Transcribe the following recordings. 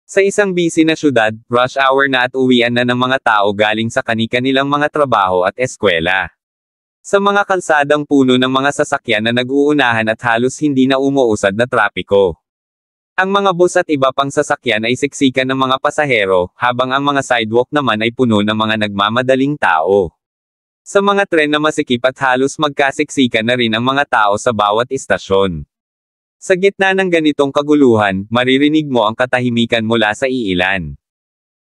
Sa isang busy na syudad, rush hour na at uwian na ng mga tao galing sa kani-kanilang mga trabaho at eskwela. Sa mga kalsadang puno ng mga sasakyan na nag-uunahan at halos hindi na umuusad na trapiko. Ang mga bus at iba pang sasakyan ay siksikan ng mga pasahero, habang ang mga sidewalk naman ay puno ng mga nagmamadaling tao. Sa mga tren na masikip at halos magkasiksikan na rin ang mga tao sa bawat istasyon. Sa gitna ng ganitong kaguluhan, maririnig mo ang katahimikan mula sa iilan.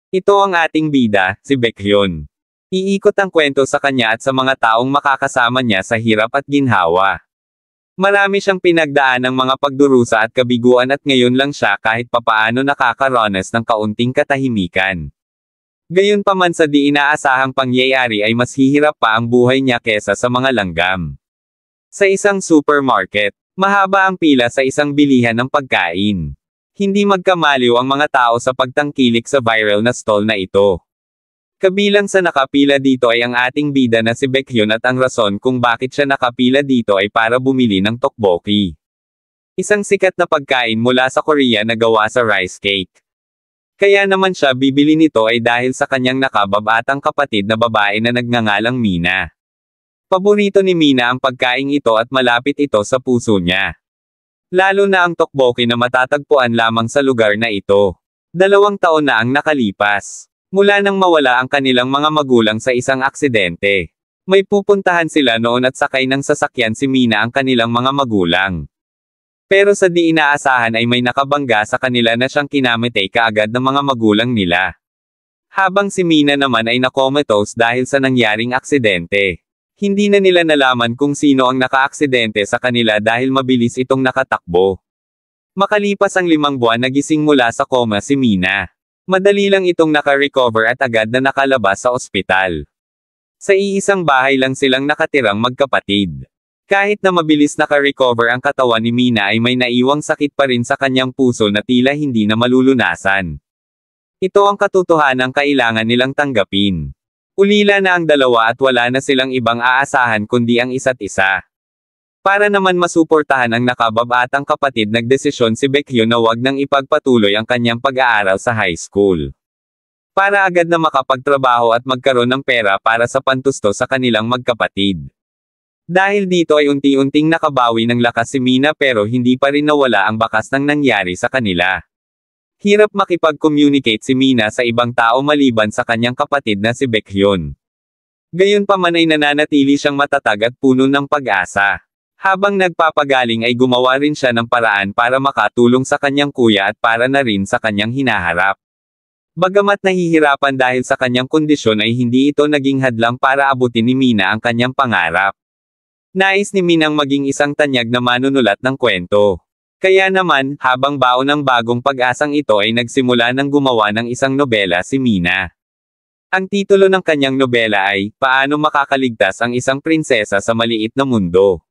Ito ang ating bida, si Baekhyun. Iikot ang kwento sa kanya at sa mga taong makakasama niya sa hirap at ginhawa. Marami siyang pinagdaan ng mga pagdurusa at kabiguan at ngayon lang siya kahit papaano nakakaranas ng kaunting katahimikan. Gayunpaman sa di inaasahang pangyayari ay mas hihirap pa ang buhay niya kesa sa mga langgam. Sa isang supermarket, mahaba ang pila sa isang bilihan ng pagkain. Hindi magkamaliw ang mga tao sa pagtangkilik sa viral na stall na ito. Kabilang sa nakapila dito ay ang ating bida na si Baekhyun at ang rason kung bakit siya nakapila dito ay para bumili ng tteokbokki. Isang sikat na pagkain mula sa Korea na gawa sa rice cake. Kaya naman siya bibili nito ay dahil sa kanyang nakababatang kapatid na babae na nagngangalang Mina. Paborito ni Mina ang pagkaing ito at malapit ito sa puso niya. Lalo na ang tteokbokki na matatagpuan lamang sa lugar na ito. 2 taon na ang nakalipas. Mula nang mawala ang kanilang mga magulang sa isang aksidente. May pupuntahan sila noon at sakay ng sasakyan si Mina ang kanilang mga magulang. Pero sa di inaasahan ay may nakabangga sa kanila na siyang kinamatay kaagad ng mga magulang nila. Habang si Mina naman ay nakomatose dahil sa nangyaring aksidente. Hindi na nila nalaman kung sino ang nakaaksidente sa kanila dahil mabilis itong nakatakbo. Makalipas ang 5 buwan nagising mula sa coma si Mina. Madali lang itong naka-recover at agad na nakalabas sa ospital. Sa iisang bahay lang silang nakatirang magkapatid. Kahit na mabilis naka-recover ang katawan ni Mina ay may naiwang sakit pa rin sa kanyang puso na tila hindi na malulunasan. Ito ang katotohanang kailangan nilang tanggapin. Ulila na ang dalawa at wala na silang ibang aasahan kundi ang isa't isa. Para naman masuportahan ang nakababatang kapatid nagdesisyon si Baekhyun na wag nang ipagpatuloy ang kanyang pag-aaral sa high school. Para agad na makapagtrabaho at magkaroon ng pera para sa pantusto sa kanilang magkapatid. Dahil dito ay unti-unting nakabawi ng lakas si Mina pero hindi pa rin nawala ang bakas ng nangyari sa kanila. Hirap makipag-communicate si Mina sa ibang tao maliban sa kanyang kapatid na si Baekhyun. Gayunpaman ay nananatili siyang matatag at puno ng pag-asa. Habang nagpapagaling ay gumawa rin siya ng paraan para makatulong sa kanyang kuya at para na rin sa kanyang hinaharap. Bagamat nahihirapan dahil sa kanyang kondisyon ay hindi ito naging hadlang para abutin ni Mina ang kanyang pangarap. Nais ni Minang maging isang tanyag na manunulat ng kwento. Kaya naman, habang baon ng bagong pag-asang ito ay nagsimula ng gumawa ng isang nobela si Mina. Ang titulo ng kanyang nobela ay, Paano Makakaligtas ang Isang Prinsesa sa Maliit na Mundo.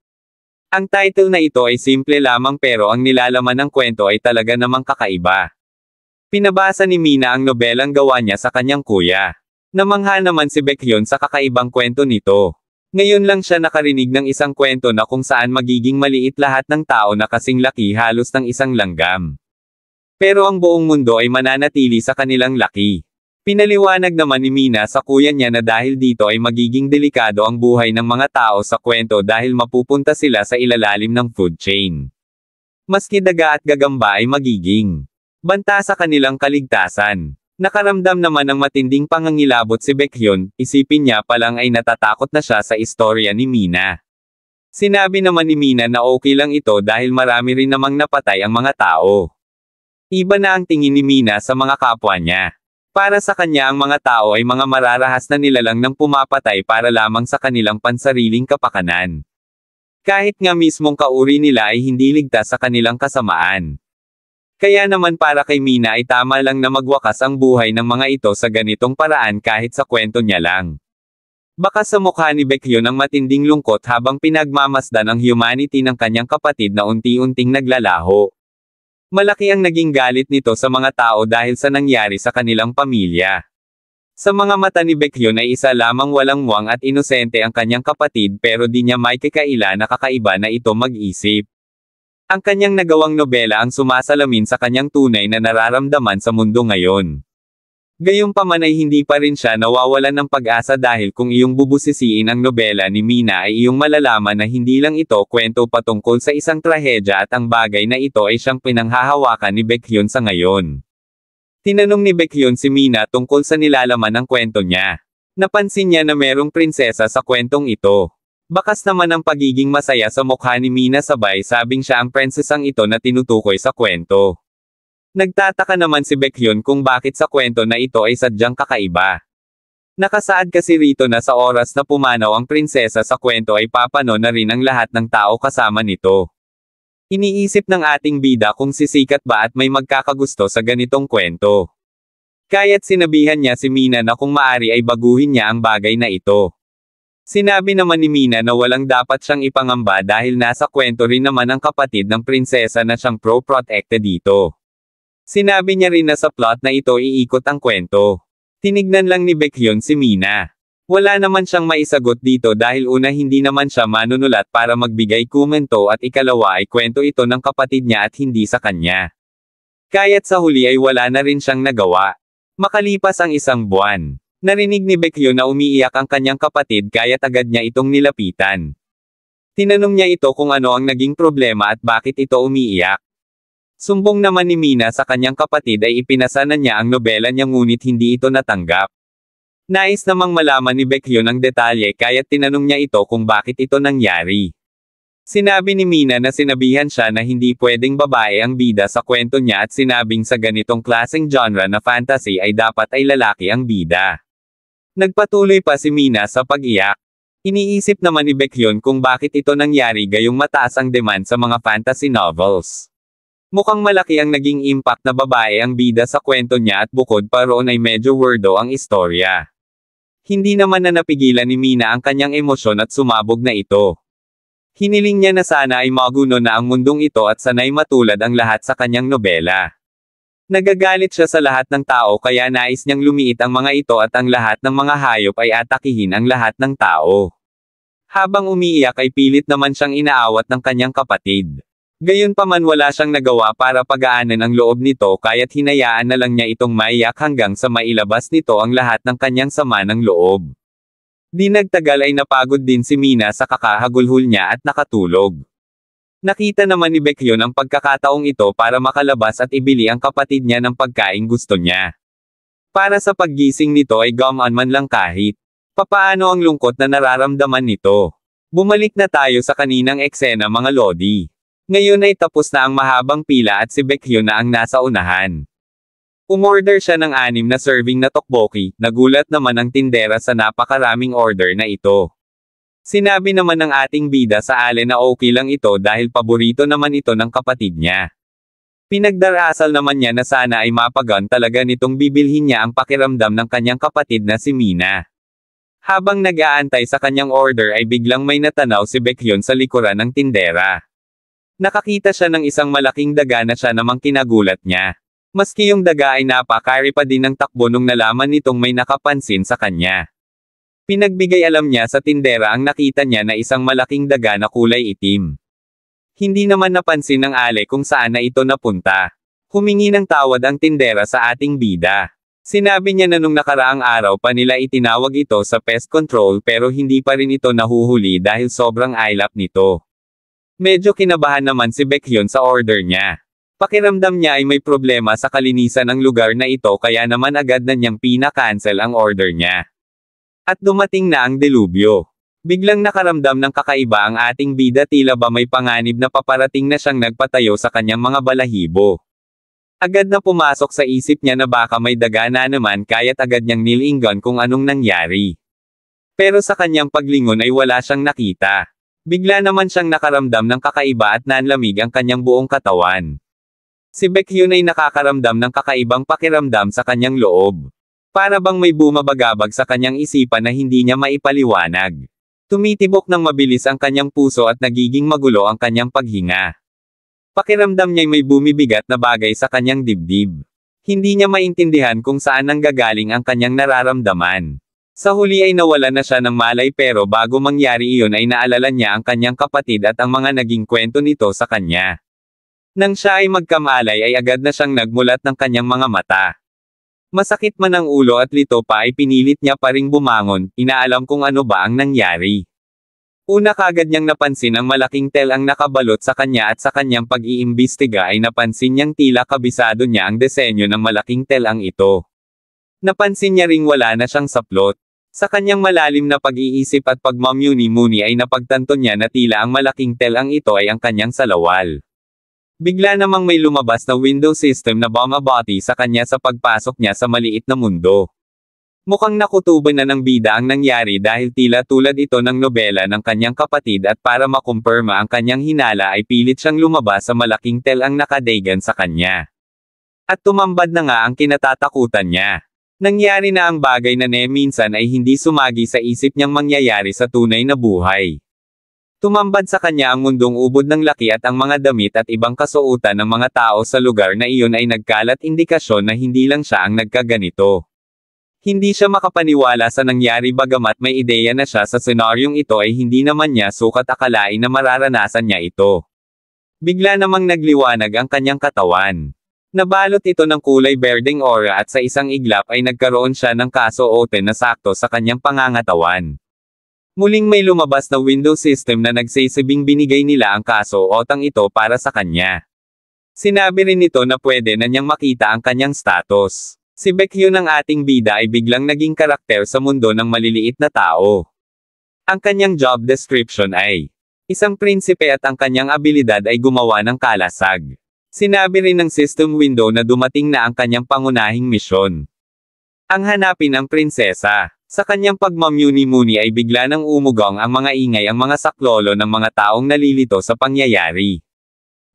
Ang title na ito ay simple lamang pero ang nilalaman ng kwento ay talaga namang kakaiba. Pinabasa ni Mina ang nobelang gawa niya sa kanyang kuya. Namangha naman si Baekhyun sa kakaibang kwento nito. Ngayon lang siya nakarinig ng isang kwento na kung saan magiging maliit lahat ng tao na kasing laki halos ng isang langgam. Pero ang buong mundo ay mananatili sa kanilang laki. Pinaliwanag naman ni Mina sa kuya niya na dahil dito ay magiging delikado ang buhay ng mga tao sa kwento dahil mapupunta sila sa ilalalim ng food chain. Maski daga at gagamba ay magiging banta sa kanilang kaligtasan. Nakaramdam naman ng matinding pangangilabot si Baekhyun, isipin niya palang ay natatakot na siya sa istorya ni Mina. Sinabi naman ni Mina na okay lang ito dahil marami rin namang napatay ang mga tao. Iba na ang tingin ni Mina sa mga kapwa niya. Para sa kanya ang mga tao ay mga mararahas na nilalang ng pumapatay para lamang sa kanilang pansariling kapakanan. Kahit nga mismong kauri nila ay hindi ligtas sa kanilang kasamaan. Kaya naman para kay Mina ay tama lang na magwakas ang buhay ng mga ito sa ganitong paraan kahit sa kwento niya lang. Baka sa mukha ni Baekhyun ang matinding lungkot habang pinagmamasdan ang humanity ng kanyang kapatid na unti-unting naglalaho. Malaki ang naging galit nito sa mga tao dahil sa nangyari sa kanilang pamilya. Sa mga mata ni Baekhyun ay isa lamang walang muwang at inosente ang kanyang kapatid pero di niya may kakaila na kakaiba na ito mag-isip. Ang kanyang nagawang nobela ang sumasalamin sa kanyang tunay na nararamdaman sa mundo ngayon. Gayunpaman ay hindi pa rin siya nawawalan ng pag-asa dahil kung iyong bubusisiin ang nobela ni Mina ay iyong malalaman na hindi lang ito kwento patungkol sa isang trahedya at ang bagay na ito ay siyang pinanghahawakan ni Baekhyun sa ngayon. Tinanong ni Baekhyun si Mina tungkol sa nilalaman ng kwento niya. Napansin niya na merong prinsesa sa kwentong ito. Bakas naman ang pagiging masaya sa mukha ni Mina sabay sabing siya ang prinsesang ito na tinutukoy sa kwento. Nagtataka naman si Baekhyun kung bakit sa kwento na ito ay sadyang kakaiba. Nakasaad kasi rito na sa oras na pumanaw ang prinsesa sa kwento ay papano na rin ang lahat ng tao kasama nito. Iniisip ng ating bida kung sisikat ba at may magkakagusto sa ganitong kwento. Kaya't sinabihan niya si Mina na kung maari ay baguhin niya ang bagay na ito. Sinabi naman ni Mina na walang dapat siyang ipangamba dahil nasa kwento rin naman ang kapatid ng prinsesa na siyang pro-protected dito. Sinabi niya rin na sa plot na ito iikot ang kwento. Tinignan lang ni Baekhyun si Mina. Wala naman siyang maisagot dito dahil una hindi naman siya manunulat para magbigay komento at ikalawa ay kwento ito ng kapatid niya at hindi sa kanya. Kaya't sa huli ay wala na rin siyang nagawa. Makalipas ang isang buwan. Narinig ni Baekhyun na umiiyak ang kanyang kapatid kaya't agad niya itong nilapitan. Tinanong niya ito kung ano ang naging problema at bakit ito umiiyak. Sumbong naman ni Mina sa kanyang kapatid ay ipinasa na niya ang nobela niya ngunit hindi ito natanggap. Nais namang malaman ni Baekhyun ang detalye kaya't tinanong niya ito kung bakit ito nangyari. Sinabi ni Mina na sinabihan siya na hindi pwedeng babae ang bida sa kwento niya at sinabing sa ganitong klaseng genre na fantasy ay dapat ay lalaki ang bida. Nagpatuloy pa si Mina sa pag-iyak. Iniisip naman ni Baekhyun kung bakit ito nangyari gayong mataas ang demand sa mga fantasy novels. Mukhang malaki ang naging impact na babae ang bida sa kwento niya at bukod pa roon ay medyo weirdo ang istorya. Hindi naman na napigilan ni Mina ang kanyang emosyon at sumabog na ito. Hiniling niya na sana ay maguno na ang mundong ito at sanay matulad ang lahat sa kanyang nobela. Nagagalit siya sa lahat ng tao kaya nais niyang lumiit ang mga ito at ang lahat ng mga hayop ay atakihin ang lahat ng tao. Habang umiiyak ay pilit naman siyang inaawat ng kanyang kapatid. Gayunpaman wala siyang nagawa para pagaanan ang loob nito kaya't hinayaan na lang niya itong maiyak hanggang sa mailabas nito ang lahat ng kanyang sama ng loob. Di nagtagal ay napagod din si Mina sa kakahagulhol niya at nakatulog. Nakita naman ni Baekhyun ang pagkakataong ito para makalabas at ibili ang kapatid niya ng pagkaing gusto niya. Para sa paggising nito ay gumaan man lang kahit papaano ang lungkot na nararamdaman nito. Bumalik na tayo sa kaninang eksena mga lodi. Ngayon ay tapos na ang mahabang pila at si Baekhyun na ang nasa unahan. Umorder siya ng 6 na serving na tteokbokki, nagulat naman ang tindera sa napakaraming order na ito. Sinabi naman ng ating bida sa Ale na okay lang ito dahil paborito naman ito ng kapatid niya. Pinagdarasal naman niya na sana ay mapagan talaga nitong bibilhin niya ang pakiramdam ng kanyang kapatid na si Mina. Habang nag-aantay sa kanyang order ay biglang may natanaw si Baekhyun sa likuran ng tindera. Nakakita siya ng isang malaking daga na siya namang kinagulat niya. Maski yung daga ay napakari pa din ng takbo nung nalaman nitong may nakapansin sa kanya. Pinagbigay alam niya sa tindera ang nakita niya na isang malaking daga na kulay itim. Hindi naman napansin ng Ale kung saan na ito napunta. Humingi ng tawad ang tindera sa ating bida. Sinabi niya na nung nakaraang araw pa nila itinawag ito sa pest control pero hindi pa rin ito nahuhuli dahil sobrang ailap nito. Medyo kinabahan naman si Baekhyun sa order niya. Pakiramdam niya ay may problema sa kalinisan ng lugar na ito kaya naman agad na niyang pina-cancel ang order niya. At dumating na ang delubyo. Biglang nakaramdam ng kakaiba ang ating bida tila ba may panganib na paparating na siyang nagpatayo sa kanyang mga balahibo. Agad na pumasok sa isip niya na baka may daga na naman kaya't agad niyang nilinggan kung anong nangyari. Pero sa kanyang paglingon ay wala siyang nakita. Bigla naman siyang nakaramdam ng kakaiba at nanlamig ang kanyang buong katawan. Si Baekhyun ay nakakaramdam ng kakaibang pakiramdam sa kanyang loob. Para bang may bumabagabag sa kanyang isipan na hindi niya maipaliwanag. Tumitibok ng mabilis ang kanyang puso at nagiging magulo ang kanyang paghinga. Pakiramdam niya'y may bumibigat na bagay sa kanyang dibdib. Hindi niya maintindihan kung saan nanggagaling ang kanyang nararamdaman. Sa huli ay nawala na siya ng malay pero bago mangyari iyon ay naalala niya ang kanyang kapatid at ang mga naging kwento nito sa kanya. Nang siya ay magkamalay ay agad na siyang nagmulat ng kanyang mga mata. Masakit man ang ulo at lito pa ay pinilit niya pa ring bumangon, inaalam kung ano ba ang nangyari. Una kagad niyang napansin ang malaking tel ang nakabalot sa kanya at sa kanyang pag-iimbestiga ay napansin niyang tila kabisado niya ang disenyo ng malaking tel ang ito. Napansin niya ring wala na siyang saplot. Sa kanyang malalim na pag-iisip at pagmamuni-muni ay napagtanto niya na tila ang malaking tel ang ito ay ang kanyang salawal. Bigla namang may lumabas na window system na bumabati sa kanya sa pagpasok niya sa maliit na mundo. Mukhang nakutuban na ng bida ang nangyari dahil tila tulad ito ng nobela ng kanyang kapatid at para makumpirma ang kanyang hinala ay pilit siyang lumabas sa malaking tel ang nakadaygan sa kanya. At tumambad na nga ang kinatatakutan niya. Nangyari na ang bagay na minsan ay hindi sumagi sa isip niyang mangyayari sa tunay na buhay. Tumambad sa kanya ang mundong ubod ng laki at ang mga damit at ibang kasuotan ng mga tao sa lugar na iyon ay nagkalat indikasyon na hindi lang siya ang nagkaganito. Hindi siya makapaniwala sa nangyari bagamat may ideya na siya sa senaryong ito ay hindi naman niya sukat akalain na mararanasan niya ito. Bigla namang nagliwanag ang kanyang katawan. Nabalot ito ng kulay berdeng aura at sa isang iglap ay nagkaroon siya ng kasuotan na sakto sa kanyang pangangatawan. Muling may lumabas na window system na nagsasabing binigay nila ang kasuotang ito para sa kanya. Sinabi rin nito na pwede na niyang makita ang kanyang status. Si Baekhyun ng ating bida ay biglang naging karakter sa mundo ng maliliit na tao. Ang kanyang job description ay isang prinsipe at ang kanyang abilidad ay gumawa ng kalasag. Sinabi rin ng system window na dumating na ang kanyang pangunahing misyon. Ang hanapin ang prinsesa. Sa kanyang pagmamuni-muni ay bigla nang umugong ang mga ingay ang mga saklolo ng mga taong nalilito sa pangyayari.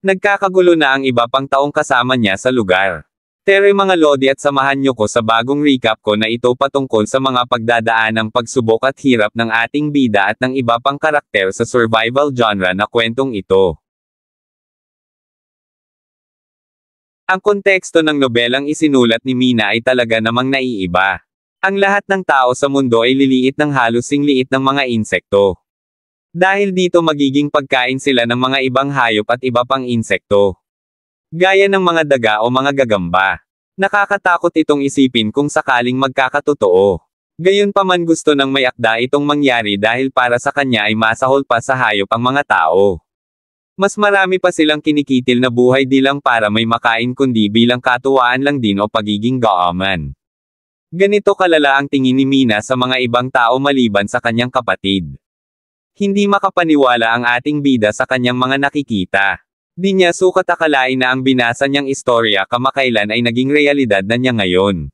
Nagkakagulo na ang iba pang taong kasama niya sa lugar. Tere mga lodi at samahan niyo ko sa bagong recap ko na ito patungkol sa mga pagdadaanang pagsubok at hirap ng ating bida at ng iba pang karakter sa survival genre na kwentong ito. Ang konteksto ng nobelang isinulat ni Mina ay talaga namang naiiba. Ang lahat ng tao sa mundo ay liliit ng halos singliit ng mga insekto. Dahil dito magiging pagkain sila ng mga ibang hayop at iba pang insekto. Gaya ng mga daga o mga gagamba. Nakakatakot itong isipin kung sakaling magkakatotoo. Gayunpaman gusto ng may akda itong mangyari dahil para sa kanya ay masahol pa sa hayop ang mga tao. Mas marami pa silang kinikitil na buhay di lang para may makain kundi bilang katuwaan lang din o pagiging gaaman. Ganito kalala ang tingin ni Mina sa mga ibang tao maliban sa kanyang kapatid. Hindi makapaniwala ang ating bida sa kanyang mga nakikita. Di niya sukat akalain na ang binasa niyang istorya kamakailan ay naging realidad na niya ngayon.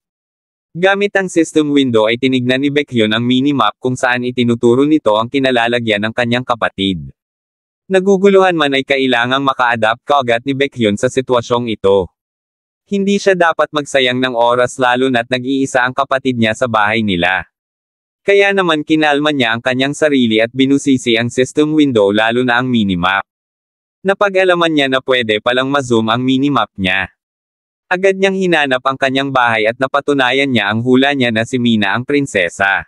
Gamit ang system window ay tinignan ni Baekhyun ang minimap kung saan itinuturo nito ang kinalalagyan ng kanyang kapatid. Naguguluhan man ay kailangang maka-adapt kaagad ni Baekhyun sa sitwasyong ito. Hindi siya dapat magsayang ng oras lalo na't nag-iisa ang kapatid niya sa bahay nila. Kaya naman kinalma niya ang kanyang sarili at binusisi ang system window lalo na ang minimap. Napag-alaman niya na pwede palang ma-zoom ang minimap niya. Agad niyang hinanap ang kanyang bahay at napatunayan niya ang hula niya na si Mina ang prinsesa.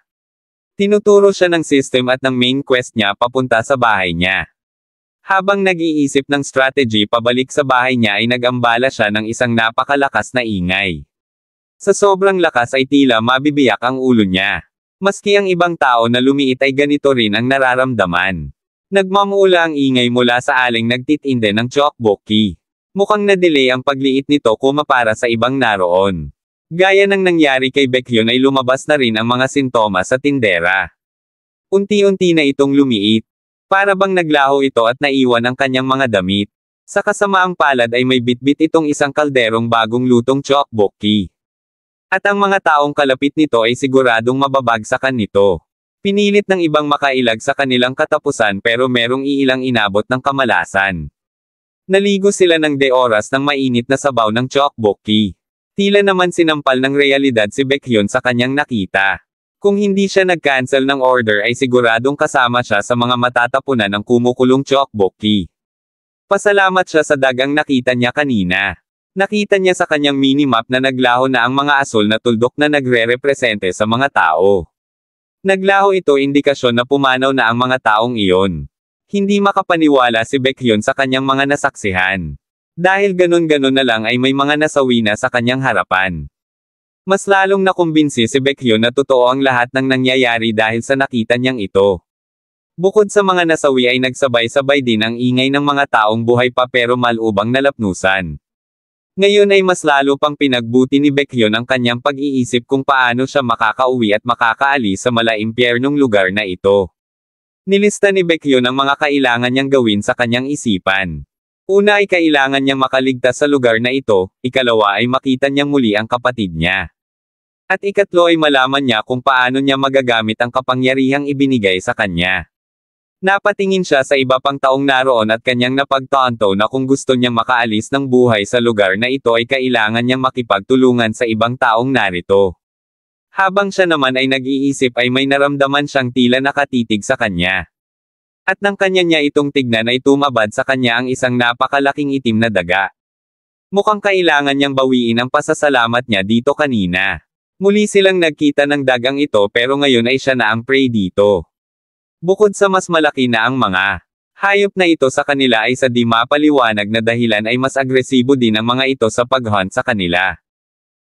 Tinuturo siya ng system at ng main quest niya papunta sa bahay niya. Habang nag-iisip ng strategy pabalik sa bahay niya ay nag-ambala siya ng isang napakalakas na ingay. Sa sobrang lakas ay tila mabibiyak ang ulo niya. Maski ang ibang tao na lumiit ay ganito rin ang nararamdaman. Nagmamula ang ingay mula sa aling nagtitinde ng tteokbokki. Mukhang na-delay ang pagliit nito para sa ibang naroon. Gaya ng nangyari kay Baekhyun ay lumabas na rin ang mga sintomas sa tindera. Unti-unti na itong lumiit. Para bang naglaho ito at naiwan ang kanyang mga damit. Sa kasamaang palad ay may bitbit itong isang kalderong bagong lutong tteokbokki. At ang mga taong kalapit nito ay siguradong mababagsakan nito. Pinilit ng ibang makailag sa kanilang katapusan pero merong iilang inabot ng kamalasan. Naligo sila ng oras ng mainit na sabaw ng tteokbokki. Tila naman sinampal ng realidad si Baekhyun sa kanyang nakita. Kung hindi siya nag-cancel ng order ay siguradong kasama siya sa mga matatapunan ng kumukulong tteokbokki. Pasalamat siya sa dagang nakita niya kanina. Nakita niya sa kanyang minimap na naglaho na ang mga asul na tuldok na nagre-represente sa mga tao. Naglaho ito indikasyon na pumanaw na ang mga taong iyon. Hindi makapaniwala si Baekhyun sa kanyang mga nasaksihan. Dahil ganun-ganun na lang ay may mga nasawi na sa kanyang harapan. Mas lalong nakumbinsi si Baekhyun na totoo ang lahat ng nangyayari dahil sa nakita niyang ito. Bukod sa mga nasawi ay nagsabay-sabay din ang ingay ng mga taong buhay pa pero malubang nalapnusan. Ngayon ay mas lalo pang pinagbuti ni Baekhyun ang kanyang pag-iisip kung paano siya makakauwi at makakaalis sa malaimpyernong lugar na ito. Nilista ni Baekhyun ang mga kailangan niyang gawin sa kanyang isipan. Una ay kailangan niyang makaligtas sa lugar na ito, ikalawa ay makita niyang muli ang kapatid niya. At ikatlo ay malaman niya kung paano niya magagamit ang kapangyarihang ibinigay sa kanya. Napatingin siya sa iba pang taong naroon at kanyang napagtanto na kung gusto niyang makaalis ng buhay sa lugar na ito ay kailangan niyang makipagtulungan sa ibang taong narito. Habang siya naman ay nag-iisip ay may naramdaman siyang tila nakatitig sa kanya. At nang kanya niya itong tignan ay tumabad sa kanya ang isang napakalaking itim na daga. Mukhang kailangan niyang bawiin ang pasasalamat niya dito kanina. Muli silang nagkita ng dagang ito pero ngayon ay siya na ang prey dito. Bukod sa mas malaki na ang mga hayop na ito sa kanila ay sa di mapaliwanag na dahilan ay mas agresibo din ang mga ito sa pag-hunt sa kanila.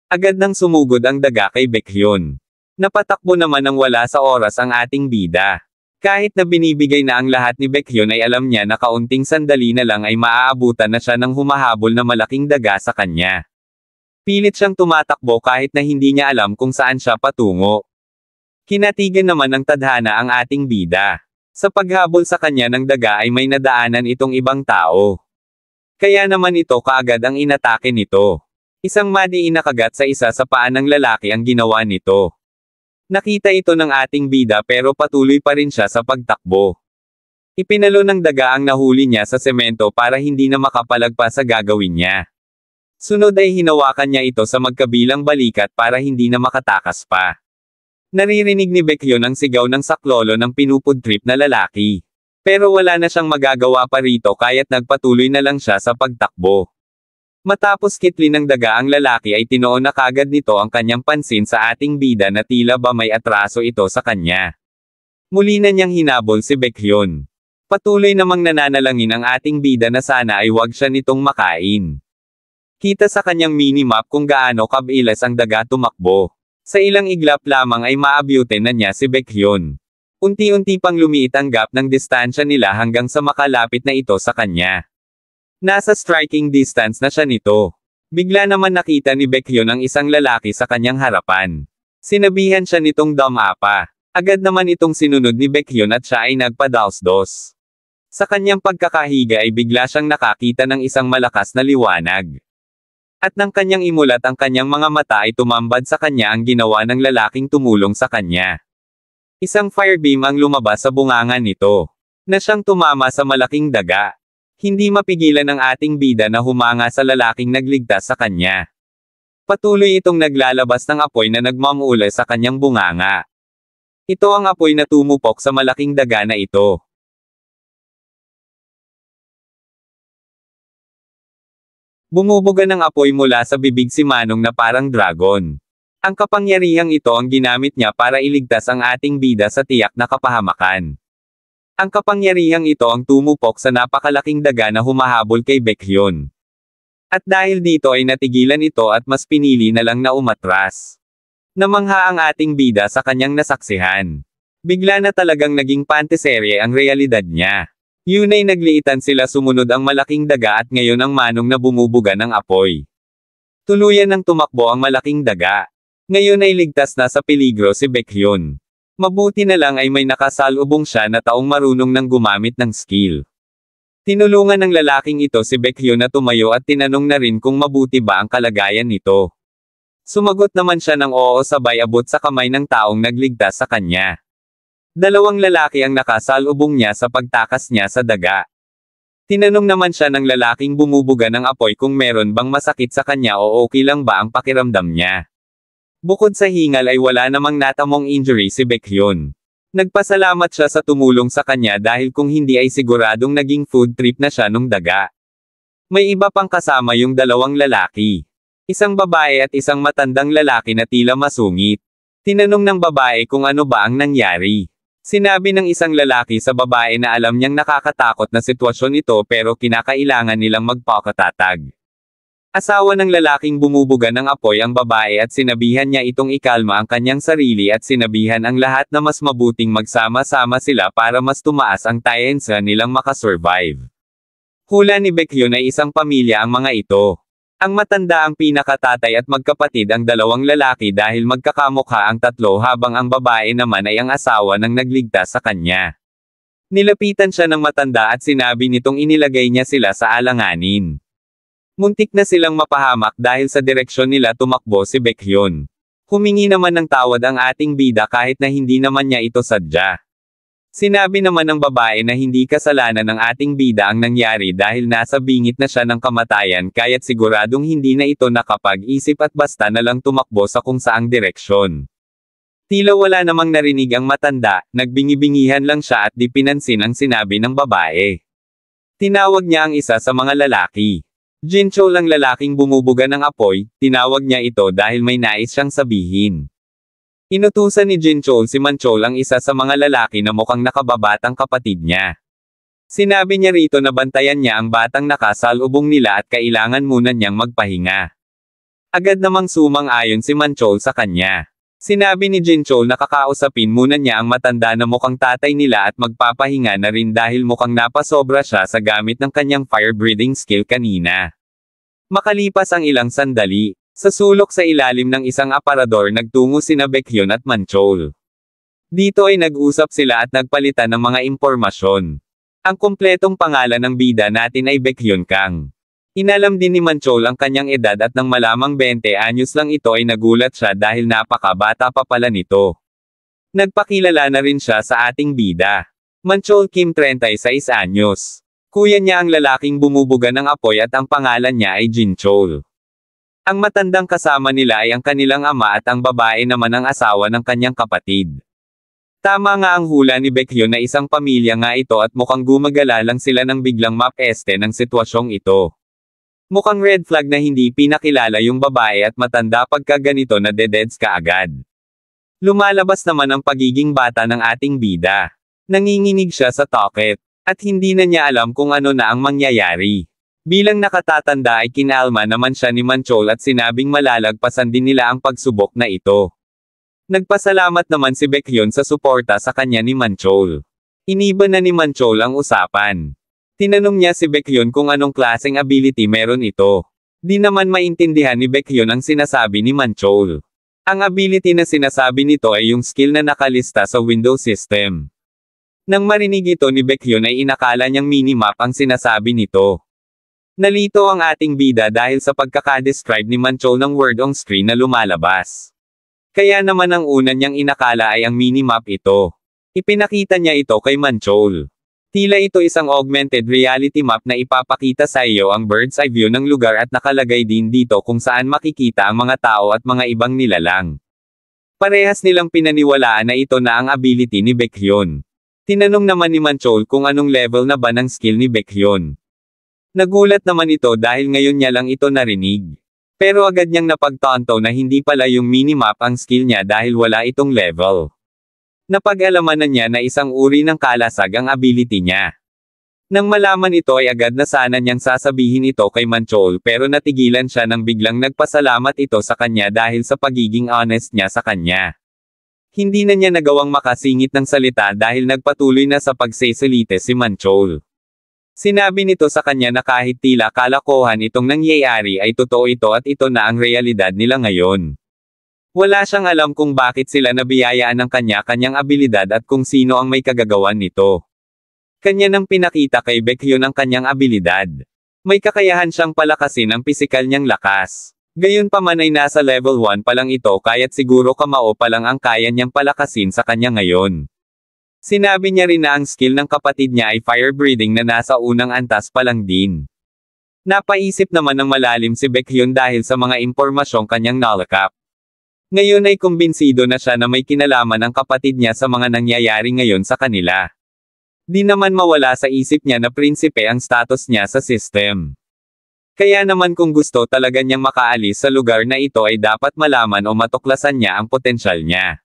Agad nang sumugod ang daga kay Baekhyun. Napatakbo naman ng wala sa oras ang ating bida. Kahit na binibigay na ang lahat ni Baekhyun ay alam niya na kaunting sandali na lang ay maaabutan na siya ng humahabol na malaking daga sa kanya. Pilit siyang tumatakbo kahit na hindi niya alam kung saan siya patungo. Kinatigan naman ng tadhana ang ating bida. Sa paghabol sa kanya ng daga ay may nadaanan itong ibang tao. Kaya naman ito kaagad ang inatake nito. Isang madiin na kagat sa isa sa paa ng lalaki ang ginawa nito. Nakita ito ng ating bida pero patuloy pa rin siya sa pagtakbo. Ipinalo ng daga ang nahuli niya sa semento para hindi na makapalagpas sa gagawin niya. Sunod ay hinawakan niya ito sa magkabilang balikat para hindi na makatakas pa. Naririnig ni Baekhyun ang sigaw ng saklolo ng pinupudtrip na lalaki. Pero wala na siyang magagawa pa rito kaya't nagpatuloy na lang siya sa pagtakbo. Matapos kitlin ng daga ang lalaki ay tinoon na kagad nito ang kanyang pansin sa ating bida na tila ba may atraso ito sa kanya. Muli na niyang hinabol si Baekhyun. Patuloy namang nananalangin ang ating bida na sana ay wag siya nitong makain. Kita sa kanyang minimap kung gaano kabilis ang daga tumakbo. Sa ilang iglap lamang ay maabutin na niya si Baekhyun. Unti-unti pang lumiit ang gap ng distansya nila hanggang sa makalapit na ito sa kanya. Nasa striking distance na siya nito. Bigla naman nakita ni Baekhyun ang isang lalaki sa kanyang harapan. Sinabihan siya nitong damapa. Agad naman itong sinunod ni Baekhyun at siya ay nagpadaos-dos. Sa kanyang pagkakahiga ay bigla siyang nakakita ng isang malakas na liwanag. At nang kanyang imulat ang kanyang mga mata ay tumambad sa kanya ang ginawa ng lalaking tumulong sa kanya. Isang firebeam ang lumabas sa bunganga nito. Na siyang tumama sa malaking daga. Hindi mapigilan ng ating bida na humanga sa lalaking nagligtas sa kanya. Patuloy itong naglalabas ng apoy na nagmamula sa kanyang bunganga. Ito ang apoy na tumupok sa malaking daga na ito. Bumubuga ng apoy mula sa bibig si Manong na parang dragon. Ang kapangyarihang ito ang ginamit niya para iligtas ang ating bida sa tiyak na kapahamakan. Ang kapangyarihang ito ang tumupok sa napakalaking daga na humahabol kay Baekhyun. At dahil dito ay natigilan ito at mas pinili na lang na umatras. Namangha ang ating bida sa kanyang nasaksihan. Bigla na talagang naging panteserye ang realidad niya. Yun ay nagliitan sila sumunod ang malaking daga at ngayon ang Manong na bumubuga ng apoy. Tuluyan ng tumakbo ang malaking daga. Ngayon ay ligtas na sa peligro si Baekhyun. Mabuti na lang ay may nakasalubong siya na taong marunong nang gumamit ng skill. Tinulungan ng lalaking ito si Baekhyun na tumayo at tinanong na rin kung mabuti ba ang kalagayan nito. Sumagot naman siya ng oo sabay abot sa kamay ng taong nagligtas sa kanya. Dalawang lalaki ang nakasalubong niya sa pagtakas niya sa daga. Tinanong naman siya ng lalaking bumubuga ng apoy kung meron bang masakit sa kanya o okay lang ba ang pakiramdam niya. Bukod sa hingal ay wala namang natamong injury si Baekhyun. Nagpasalamat siya sa tumulong sa kanya dahil kung hindi ay siguradong naging food trip na siya nung daga. May iba pang kasama yung dalawang lalaki. Isang babae at isang matandang lalaki na tila masungit. Tinanong ng babae kung ano ba ang nangyari. Sinabi ng isang lalaki sa babae na alam niyang nakakatakot na sitwasyon ito pero kinakailangan nilang magpakatatag. Asawa ng lalaking bumubuga ng apoy ang babae at sinabihan niya itong ikalma ang kanyang sarili at sinabihan ang lahat na mas mabuting magsama-sama sila para mas tumaas ang tsansa nilang makasurvive. Hula ni Baekhyun ay isang pamilya ang mga ito. Ang matanda ang pinakatatay at magkapatid ang dalawang lalaki dahil magkakamukha ang tatlo habang ang babae naman ay ang asawa ng nagligtas sa kanya. Nilapitan siya ng matanda at sinabi nitong inilagay niya sila sa alanganin. Muntik na silang mapahamak dahil sa direksyon nila tumakbo si Baekhyun. Humingi naman ng tawad ang ating bida kahit na hindi naman niya ito sadya. Sinabi naman ng babae na hindi kasalanan ng ating bida ang nangyari dahil nasa bingit na siya ng kamatayan kaya't siguradong hindi na ito nakapag-isip at basta na lang tumakbo sa kung saang direksyon. Tila wala namang narinig ang matanda, nagbingi-bingihan lang siya at di pinansin ang sinabi ng babae. Tinawag niya ang isa sa mga lalaki. Jinchol ang lalaking bumubuga ng apoy, tinawag niya ito dahil may nais siyang sabihin. Inutusan ni Jinchol si Manchol ang isa sa mga lalaki na mukhang nakababatang kapatid niya. Sinabi niya rito na bantayan niya ang batang nakasalubong nila at kailangan muna niyang magpahinga. Agad namang sumang-ayon si Manchol sa kanya. Sinabi ni Jinchol na kakausapin muna niya ang matanda na mukhang tatay nila at magpapahinga na rin dahil mukhang napasobra siya sa gamit ng kanyang fire-breathing skill kanina. Makalipas ang ilang sandali, sa sulok sa ilalim ng isang aparador nagtungo sina Baekhyun at Manchol. Dito ay nag-usap sila at nagpalitan ng mga impormasyon. Ang kumpletong pangalan ng bida natin ay Baekhyun Kang. Inalam din ni Manchol ang kanyang edad at nang malamang 20 anyos lang ito ay nagulat siya dahil napakabata pa pala nito. Nagpakilala na rin siya sa ating bida. Manchol Kim 36 anyos. Kuya niya ang lalaking bumubuga ng apoy at ang pangalan niya ay Jinchol. Ang matandang kasama nila ay ang kanilang ama at ang babae naman ang asawa ng kanyang kapatid. Tama nga ang hula ni Baekhyun na isang pamilya nga ito at mukhang gumagala lang sila nang biglang mapeste ng sitwasyong ito. Mukhang red flag na hindi pinakilala yung babae at matanda pagka ganito na dededs ka agad. Lumalabas naman ang pagiging bata ng ating bida. Nanginginig siya sa toket, at hindi na niya alam kung ano na ang mangyayari. Bilang nakatatanda ay kinalma naman siya ni Manchol at sinabing malalagpasan din nila ang pagsubok na ito. Nagpasalamat naman si Baekhyun sa suporta sa kanya ni Manchol. Iniba na ni Manchol ang usapan. Tinanong niya si Baekhyun kung anong klaseng ability meron ito. Di naman maintindihan ni Baekhyun ang sinasabi ni Manchol. Ang ability na sinasabi nito ay yung skill na nakalista sa Windows system. Nang marinig ito ni Baekhyun ay inakala niyang minimap ang sinasabi nito. Nalito ang ating bida dahil sa pagkakadescribe ni Manchol ng word on screen na lumalabas. Kaya naman ang una niyang inakala ay ang minimap ito. Ipinakita niya ito kay Manchol. Tila ito isang augmented reality map na ipapakita sa iyo ang bird's eye view ng lugar at nakalagay din dito kung saan makikita ang mga tao at mga ibang nilalang. Parehas nilang pinaniwalaan na ito na ang ability ni Baekhyun. Tinanong naman ni Manchol kung anong level na ba ng skill ni Baekhyun. Nagulat naman ito dahil ngayon niya lang ito narinig. Pero agad niyang napagtanto na hindi pala yung minimap ang skill niya dahil wala itong level. Napag-alaman na niya na isang uri ng kalasag ang ability niya. Nang malaman ito ay agad na sana niyang sasabihin ito kay Manchol pero natigilan siya nang biglang nagpasalamat ito sa kanya dahil sa pagiging honest niya sa kanya. Hindi na niya nagawang makasingit ng salita dahil nagpatuloy na sa pagsesalite si Manchol. Sinabi nito sa kanya na kahit tila kalokohan itong nangyayari ay totoo ito at ito na ang realidad nila ngayon. Wala siyang alam kung bakit sila nabiyayaan ng kanya-kanyang abilidad at kung sino ang may kagagawan nito. Kanya nang pinakita kay Baekhyun ang kanyang abilidad. May kakayahan siyang palakasin ang pisikal niyang lakas. Gayunpaman ay nasa level 1 pa lang ito kaya't siguro kamao pa lang ang kaya niyang palakasin sa kanya ngayon. Sinabi niya rin na ang skill ng kapatid niya ay fire breathing na nasa unang antas pa lang din. Napaisip naman ng malalim si Baekhyun dahil sa mga impormasyong kanyang nalakap. Ngayon ay kumbinsido na siya na may kinalaman ang kapatid niya sa mga nangyayari ngayon sa kanila. Di naman mawala sa isip niya na prinsipe ang status niya sa system. Kaya naman kung gusto talaga niyang makaalis sa lugar na ito ay dapat malaman o matuklasan niya ang potensyal niya.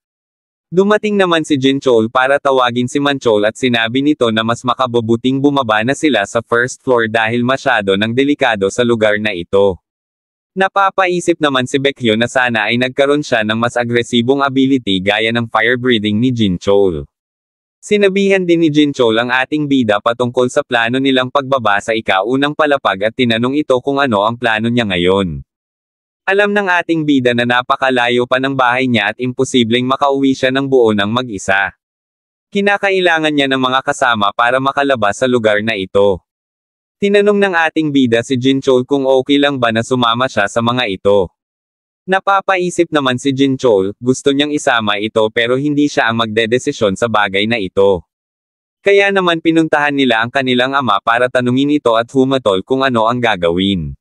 Dumating naman si Jinchol para tawagin si Manchol at sinabi nito na mas makabubuting bumaba na sila sa first floor dahil masyado nang delikado sa lugar na ito. Napapaisip naman si Baekhyun na sana ay nagkaroon siya ng mas agresibong ability gaya ng fire breathing ni Jinchol. Sinabihan din ni Jinchol ang ating bida patungkol sa plano nilang pagbaba sa ika-unang palapag at tinanong ito kung ano ang plano niya ngayon. Alam ng ating bida na napakalayo pa ng bahay niya at imposibleng makauwi siya ng buo ng mag-isa. Kinakailangan niya ng mga kasama para makalabas sa lugar na ito. Tinanong ng ating bida si Jinchol kung okay lang ba na sumama siya sa mga ito. Napapaisip naman si Jinchol, gusto niyang isama ito pero hindi siya ang magdedesisyon sa bagay na ito. Kaya naman pinuntahan nila ang kanilang ama para tanungin ito at humatol kung ano ang gagawin.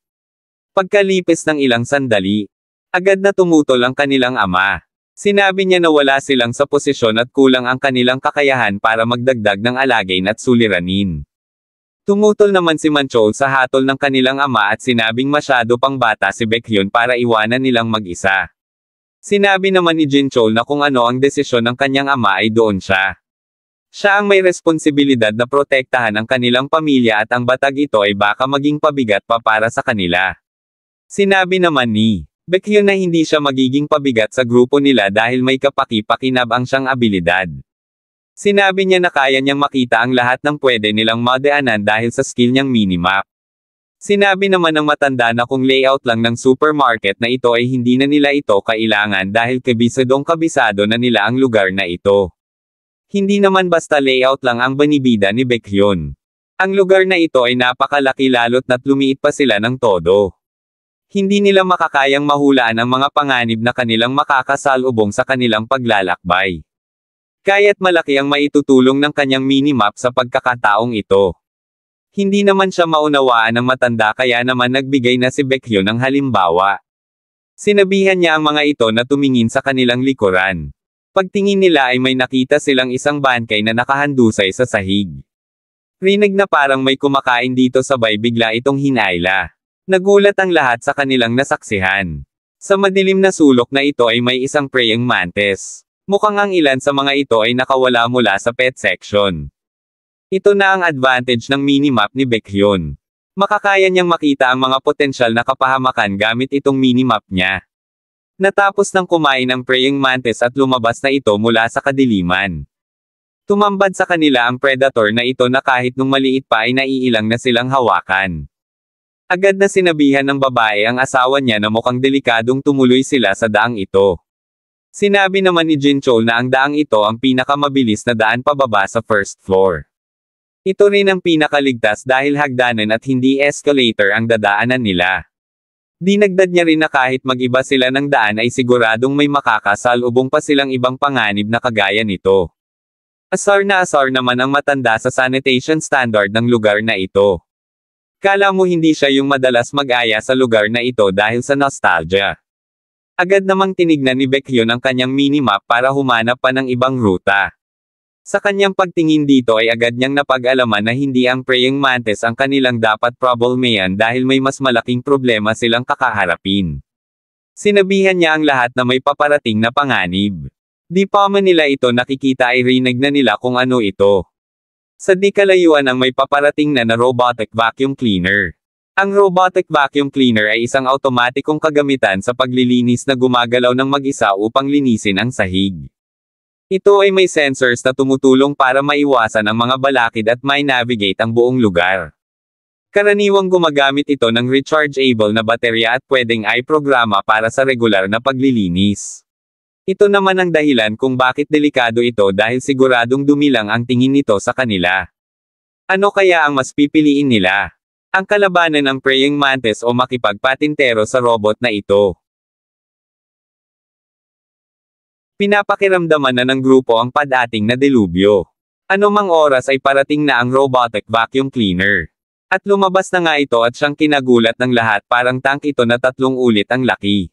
Pagkalipis ng ilang sandali, agad na tumutol ang kanilang ama. Sinabi niya na wala silang sa posisyon at kulang ang kanilang kakayahan para magdagdag ng alagain at suliranin. Tumutol naman si Manchol sa hatol ng kanilang ama at sinabing masyado pang bata si Baekhyun para iwanan nilang mag-isa. Sinabi naman ni Jinchol na kung ano ang desisyon ng kanyang ama ay doon siya. Siya ang may responsibilidad na protektahan ang kanilang pamilya at ang batag ito ay baka maging pabigat pa para sa kanila. Sinabi naman ni Baekhyun na hindi siya magiging pabigat sa grupo nila dahil may kapaki-pakinabang siyang abilidad. Sinabi niya na kaya niyang makita ang lahat ng pwede nilang madaanan dahil sa skill niyang minimap. Sinabi naman ng matanda na kung layout lang ng supermarket na ito ay hindi na nila ito kailangan dahil kabisadong-kabisado na nila ang lugar na ito. Hindi naman basta layout lang ang banibida ni Baekhyun. Ang lugar na ito ay napakalaki lalo't na't lumiit pa sila ng todo. Hindi nila makakayang mahulaan ang mga panganib na kanilang makakasalubong sa kanilang paglalakbay. Kaya't malaki ang maitutulong ng kanyang minimap sa pagkakataong ito. Hindi naman siya maunawaan ng matanda kaya naman nagbigay na si Baekhyun ng halimbawa. Sinabihan niya ang mga ito na tumingin sa kanilang likuran. Pagtingin nila ay may nakita silang isang bangkay na nakahandusay sa sahig. Rinig na parang may kumakain dito sabay bigla itong hinayla. Nagulat ang lahat sa kanilang nasaksihan. Sa madilim na sulok na ito ay may isang praying mantis. Mukhang ang ilan sa mga ito ay nakawala mula sa pet section. Ito na ang advantage ng minimap ni Baekhyun. Makakaya niyang makita ang mga potensyal na kapahamakan gamit itong minimap niya. Natapos ng kumain ang praying mantis at lumabas na ito mula sa kadiliman. Tumambad sa kanila ang predator na ito na kahit nung maliit pa ay naiilang na silang hawakan. Agad na sinabihan ng babae ang asawa niya na mukhang delikadong tumuloy sila sa daang ito. Sinabi naman ni Jinchol na ang daang ito ang pinakamabilis na daan pababa sa first floor. Ito rin ang pinakaligtas dahil hagdanan at hindi escalator ang dadaanan nila. Dinagdag niya rin na kahit mag-iba sila ng daan ay siguradong may makakasalubong pa silang ibang panganib na kagaya nito. Asar naman ang matanda sa sanitation standard ng lugar na ito. Kala mo hindi siya yung madalas mag-aya sa lugar na ito dahil sa nostalgia. Agad namang tinignan ni Baekhyun ang kanyang minimap para humanap pa ng ibang ruta. Sa kanyang pagtingin dito ay agad niyang napag-alaman na hindi ang praying mantis ang kanilang dapat problemayan dahil may mas malaking problema silang kakaharapin. Sinabihan niya ang lahat na may paparating na panganib. Di pa man nila ito nakikita ay rinig na nila kung ano ito. Sa di kalayuan ang may paparating na robotic vacuum cleaner. Ang robotic vacuum cleaner ay isang automatikong kagamitan sa paglilinis na gumagalaw ng mag-isa upang linisin ang sahig. Ito ay may sensors na tumutulong para maiwasan ang mga balakid at may navigate ang buong lugar. Karaniwang gumagamit ito ng rechargeable na baterya at pwedeng i-programa para sa regular na paglilinis. Ito naman ang dahilan kung bakit delikado ito dahil siguradong dumilang ang tingin nito sa kanila. Ano kaya ang mas pipiliin nila? Ang kalabanan ng praying mantis o makipagpatintero sa robot na ito? Pinapakiramdaman na ng grupo ang padating na delubyo. Anumang oras ay parating na ang robotic vacuum cleaner. At lumabas na nga ito at siyang kinagulat ng lahat parang tank ito na 3 ulit ang laki.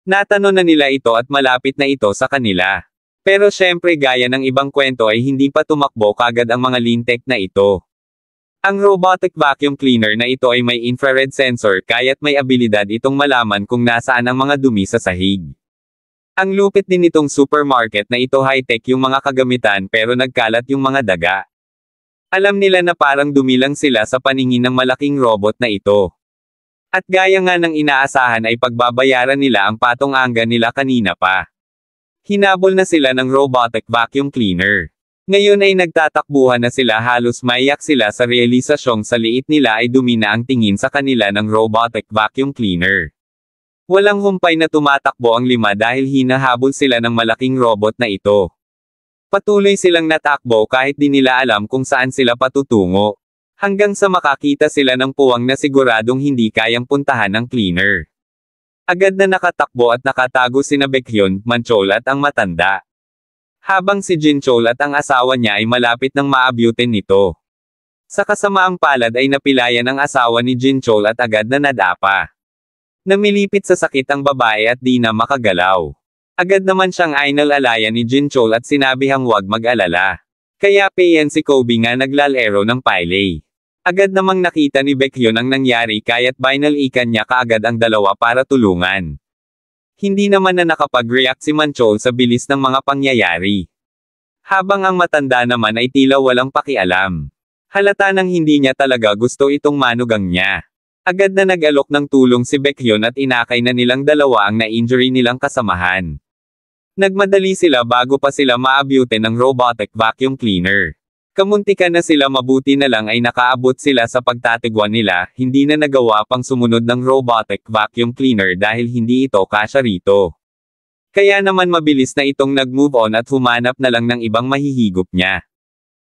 Natano na nila ito at malapit na ito sa kanila. Pero syempre gaya ng ibang kwento ay hindi pa tumakbo kagad ang mga lintek na ito. Ang robotic vacuum cleaner na ito ay may infrared sensor kaya't may abilidad itong malaman kung nasaan ang mga dumi sa sahig. Ang lupit din nitong supermarket na ito, high-tech yung mga kagamitan pero nagkalat yung mga daga. Alam nila na parang dumilang sila sa paningin ng malaking robot na ito. At gaya nga ng inaasahan ay pagbabayaran nila ang patong-angga nila kanina pa. Hinabol na sila ng robotic vacuum cleaner. Ngayon ay nagtatakbuhan na sila, halos maiyak sila sa realisasyong sa liit nila ay dumi na ang tingin sa kanila ng robotic vacuum cleaner. Walang humpay na tumatakbo ang 5 dahil hinahabol sila ng malaking robot na ito. Patuloy silang natakbo kahit di nila alam kung saan sila patutungo. Hanggang sa makakita sila ng puwang na siguradong hindi kayang puntahan ng cleaner. Agad na nakatakbo at nakatago sina Baekhyun, Manchol at ang matanda. Habang si Jinchol at ang asawa niya ay malapit ng maabutin nito. Sa kasamaang palad ay napilayan ang asawa ni Jinchol at agad na nadapa. Namilipit sa sakit ang babae at di na makagalaw. Agad naman siyang inalalayan ni Jinchol at sinabihang huwag mag-alala. Kaya payan si Kobe nga naglalaro ng pile. Agad namang nakita ni Baekhyun ang nangyari kaya't binalikan niya kaagad ang dalawa para tulungan. Hindi naman na nakapag-react si Manchol sa bilis ng mga pangyayari. Habang ang matanda naman ay tila walang pakialam. Halata nang hindi niya talaga gusto itong manugang niya. Agad na nag-alok ng tulong si Baekhyun at inakay na nilang dalawa ang na-injury nilang kasamahan. Nagmadali sila bago pa sila maabutin ng robotic vacuum cleaner. Kamuntikan na sila, mabuti na lang ay nakaabot sila sa pagtatigwan nila, hindi na nagawa pang sumunod ng robotic vacuum cleaner dahil hindi ito kasya rito. Kaya naman mabilis na itong nag-move on at humanap na lang ng ibang mahihigop niya.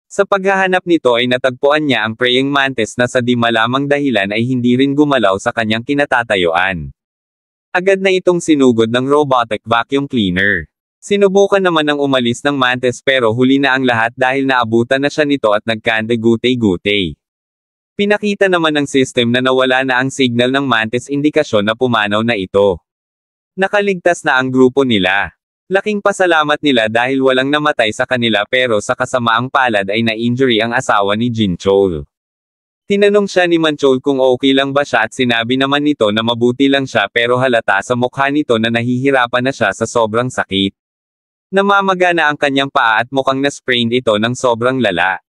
Sa paghahanap nito ay natagpuan niya ang praying mantis na sa di malamang dahilan ay hindi rin gumalaw sa kanyang kinatatayuan. Agad na itong sinugod ng robotic vacuum cleaner. Sinubukan naman ng umalis ng mantis pero huli na ang lahat dahil naabutan na siya nito at nagkande-gutay-gutay. Pinakita naman ng system na nawala na ang signal ng mantis, indikasyon na pumanaw na ito. Nakaligtas na ang grupo nila. Laking pasalamat nila dahil walang namatay sa kanila pero sa kasamaang palad ay na-injury ang asawa ni Jinchol. Tinanong siya ni Manchol kung okay lang ba siya at sinabi naman nito na mabuti lang siya pero halata sa mukha nito na nahihirapan na siya sa sobrang sakit. Namamaga na ang kanyang paa at mukhang na-sprained ito ng sobrang lala.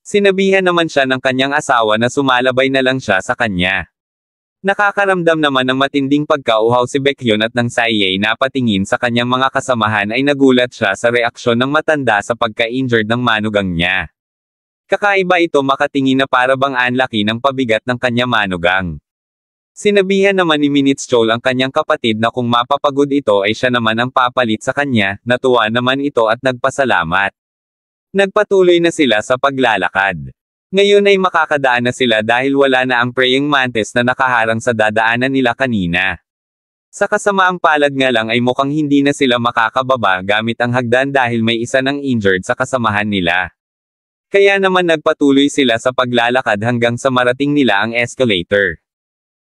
Sinabihan naman siya ng kanyang asawa na sumalabay na lang siya sa kanya. Nakakaramdam naman ng matinding pagkauhaw si Baekhyun at nang sa iya napatingin sa kanyang mga kasamahan ay nagulat siya sa reaksyon ng matanda sa pagka-injured ng manugang niya. Kakaiba ito, makatingin na para bang anlaki ng pabigat ng kanya manugang. Sinabihan naman ni Minitschol ang kanyang kapatid na kung mapapagod ito ay siya naman ang papalit sa kanya, natuwa naman ito at nagpasalamat. Nagpatuloy na sila sa paglalakad. Ngayon ay makakadaan na sila dahil wala na ang praying mantis na nakaharang sa dadaanan nila kanina. Sa kasamaang palad nga lang ay mukhang hindi na sila makakababa gamit ang hagdan dahil may isa ng injured sa kasamahan nila. Kaya naman nagpatuloy sila sa paglalakad hanggang sa marating nila ang escalator.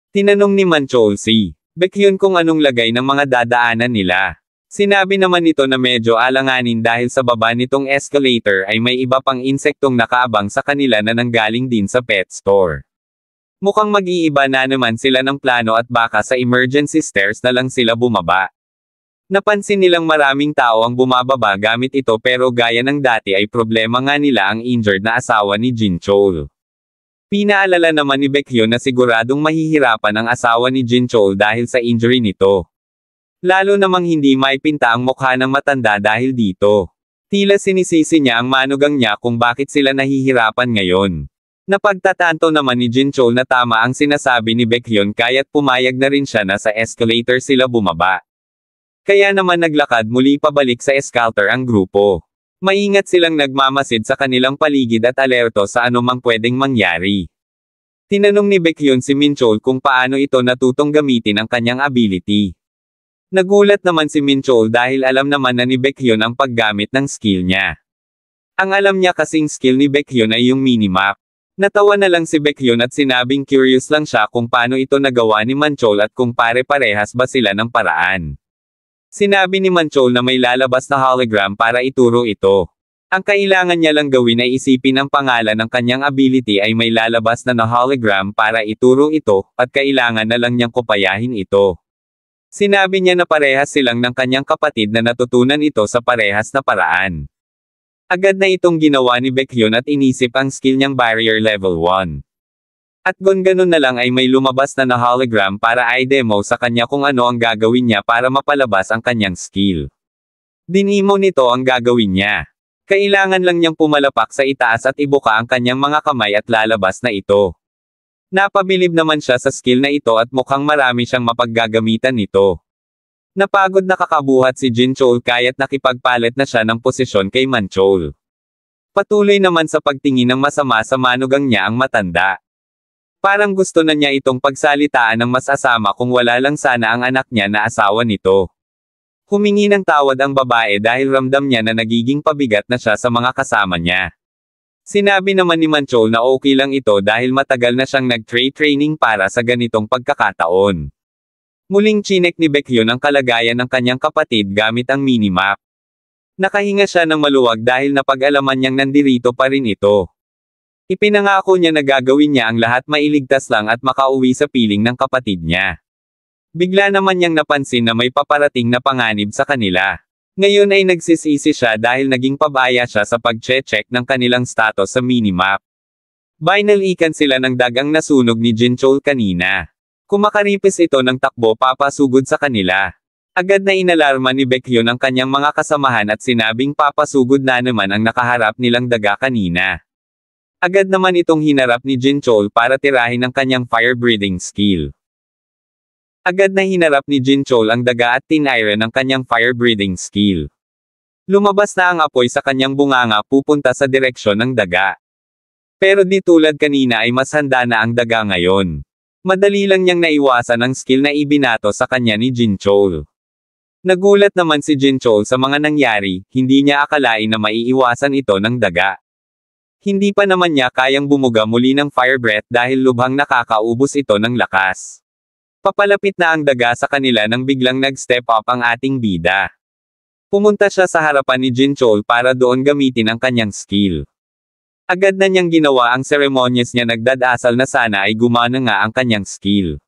Tinanong ni Manchol si Baekhyun kung anong lagay ng mga dadaanan nila. Sinabi naman nito na medyo alanganin dahil sa baba nitong escalator ay may iba pang insektong nakaabang sa kanila na nanggaling din sa pet store. Mukhang mag-iiba na naman sila ng plano at baka sa emergency stairs na lang sila bumaba. Napansin nilang maraming tao ang bumababa gamit ito pero gaya ng dati ay problema nga nila ang injured na asawa ni Jinchol. Pinaalala naman ni Baekhyun na siguradong mahihirapan ang asawa ni Jinchol dahil sa injury nito. Lalo namang hindi maipinta ang mukha ng matanda dahil dito. Tila sinisisi niya ang manugang niya kung bakit sila nahihirapan ngayon. Napagtatanto naman ni Jinchol na tama ang sinasabi ni Baekhyun kaya't pumayag na rin siya na sa escalator sila bumaba. Kaya naman naglakad muli pabalik sa escalator ang grupo. Maingat silang nagmamasid sa kanilang paligid at alerto sa anumang pwedeng mangyari. Tinanong ni Baekhyun si Minchol kung paano ito natutong gamitin ang kanyang ability. Nagulat naman si Minchol dahil alam naman na ni Baekhyun ang paggamit ng skill niya. Ang alam niya kasing skill ni Baekhyun ay yung minimap. Natawa na lang si Baekhyun at sinabing curious lang siya kung paano ito nagawa ni Manchol at kung pare-parehas ba sila ng paraan. Sinabi ni Manchol na may lalabas na hologram para ituro ito. Ang kailangan niya lang gawin ay isipin ang pangalan ng kanyang ability ay may lalabas na hologram para ituro ito, at kailangan na lang niyang kopayahin ito. Sinabi niya na parehas silang ng kanyang kapatid na natutunan ito sa parehas na paraan. Agad na itong ginawa ni Baekhyun at inisip ang skill niyang Barrier Level 1. At ganun na lang ay may lumabas na hologram para i-demo sa kanya kung ano ang gagawin niya para mapalabas ang kanyang skill. Dinimo nito ang gagawin niya. Kailangan lang niyang pumalapak sa itaas at ibuka ang kanyang mga kamay at lalabas na ito. Napabilib naman siya sa skill na ito at mukhang marami siyang mapaggagamitan nito. Napagod na kakabuhat si Jin Chol kaya't nakipagpalit na siya ng posisyon kay Manchol. Patuloy naman sa pagtingin ng masama sa manugang niya ang matanda. Parang gusto na niya itong pagsalitaan ng mas asama kung wala lang sana ang anak niya na asawa nito. Humingi ng tawad ang babae dahil ramdam niya na nagiging pabigat na siya sa mga kasama niya. Sinabi naman ni Manchol na okay lang ito dahil matagal na siyang nag-training para sa ganitong pagkakataon. Muling chinek ni Baekhyun ang kalagayan ng kanyang kapatid gamit ang minimap. Nakahinga siya ng maluwag dahil napag-alaman niyang nandirito pa rin ito. Ipinangako niya na gagawin niya ang lahat mailigtas lang at makauwi sa piling ng kapatid niya. Bigla naman niyang napansin na may paparating na panganib sa kanila. Ngayon ay nagsisisi siya dahil naging pabaya siya sa pag-check ng kanilang status sa minimap. Binalikan sila ng dagang nasunog ni Jin Chol kanina. Kumakaripis ito ng takbo papasugod sa kanila. Agad na inalarma ni Baekhyun ang kanyang mga kasamahan at sinabing papasugod na naman ang nakaharap nilang daga kanina. Agad naman itong hinarap ni Jin Chol para tirahin ang kanyang fire-breathing skill. Agad na hinarap ni Jin Chol ang daga at tinairan ang kanyang fire-breathing skill. Lumabas na ang apoy sa kanyang bunganga pupunta sa direksyon ng daga. Pero di tulad kanina ay mas handa na ang daga ngayon. Madali lang niyang naiwasan ang skill na ibinato sa kanya ni Jin Chol. Nagulat naman si Jin Chol sa mga nangyari, hindi niya akalain na maiiwasan ito ng daga. Hindi pa naman niya kayang bumuga muli ng fire breath dahil lubhang nakakaubos ito ng lakas. Papalapit na ang daga sa kanila nang biglang nag-step up ang ating bida. Pumunta siya sa harapan ni Jin Chol para doon gamitin ang kanyang skill. Agad na niyang ginawa ang seremonyas niya nagdadasal na sana ay gumana nga ang kanyang skill.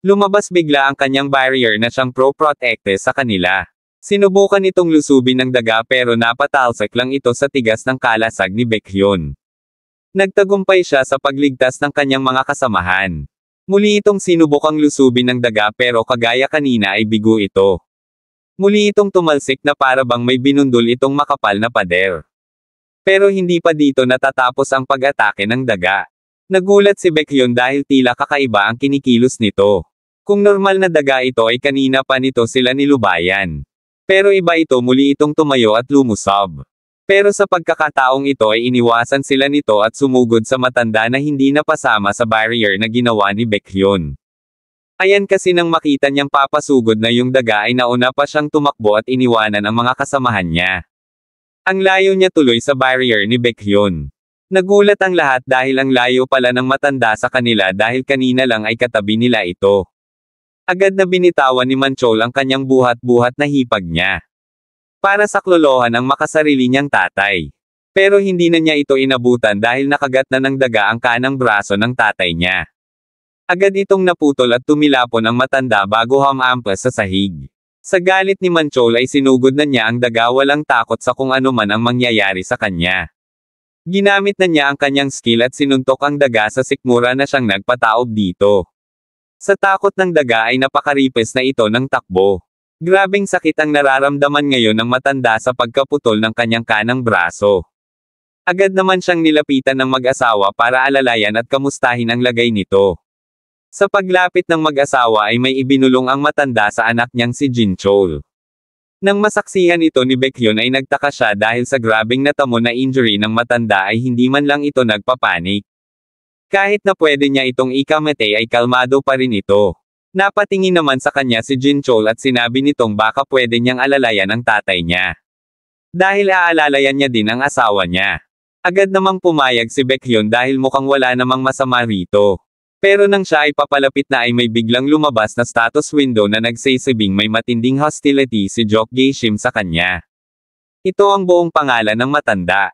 Lumabas bigla ang kanyang barrier na siyang pro-protecte sa kanila. Sinubukan itong lusubin ng daga pero napatalsik lang ito sa tigas ng kalasag ni Baekhyun. Nagtagumpay siya sa pagligtas ng kanyang mga kasamahan. Muli itong sinubukang lusubin ng daga pero kagaya kanina ay bigo ito. Muli itong tumalsik na para bang may binundol itong makapal na pader. Pero hindi pa dito natatapos ang pag-atake ng daga. Nagulat si Baekhyun dahil tila kakaiba ang kinikilos nito. Kung normal na daga ito ay kanina pa nito sila nilubayan. Pero iba ito muli itong tumayo at lumusob. Pero sa pagkakataong ito ay iniwasan sila nito at sumugod sa matanda na hindi napasama sa barrier na ginawa ni Baekhyun. Ayan kasi nang makita niyang papasugod na yung daga ay nauna pa siyang tumakbo at iniwanan ang mga kasamahan niya. Ang layo niya tuloy sa barrier ni Baekhyun. Nagulat ang lahat dahil ang layo pala ng matanda sa kanila dahil kanina lang ay katabi nila ito. Agad na binitawan ni Manchol ang kanyang buhat-buhat na hipag niya. Para saklolohan ang makasarili niyang tatay. Pero hindi na niya ito inabutan dahil nakagat na ng daga ang kanang braso ng tatay niya. Agad itong naputol at tumilapon ang matanda bago hamampas sa sahig. Sa galit ni Manchol ay sinugod na niya ang daga walang takot sa kung ano man ang mangyayari sa kanya. Ginamit na niya ang kanyang skill at sinuntok ang daga sa sikmura na siyang nagpataob dito. Sa takot ng daga ay napakaripis na ito ng takbo. Grabing sakit ang nararamdaman ngayon ng matanda sa pagkaputol ng kanyang kanang braso. Agad naman siyang nilapitan ng mag-asawa para alalayan at kamustahin ang lagay nito. Sa paglapit ng mag-asawa ay may ibinulong ang matanda sa anak niyang si Jin Chol. Nang masaksihan ito ni Baekhyun ay nagtaka siya dahil sa grabing natamo na injury ng matanda ay hindi man lang ito nagpapanik. Kahit na pwede niya itong ikamete ay kalmado pa rin ito. Napatingin naman sa kanya si Jin Chol at sinabi nitong baka pwede niyang alalayan ang tatay niya. Dahil aalalayan niya din ang asawa niya. Agad namang pumayag si Baekhyun dahil mukhang wala namang masama rito. Pero nang siya ay papalapit na ay may biglang lumabas na status window na nagsasabing may matinding hostility si Jok Jae-shim sa kanya. Ito ang buong pangalan ng matanda.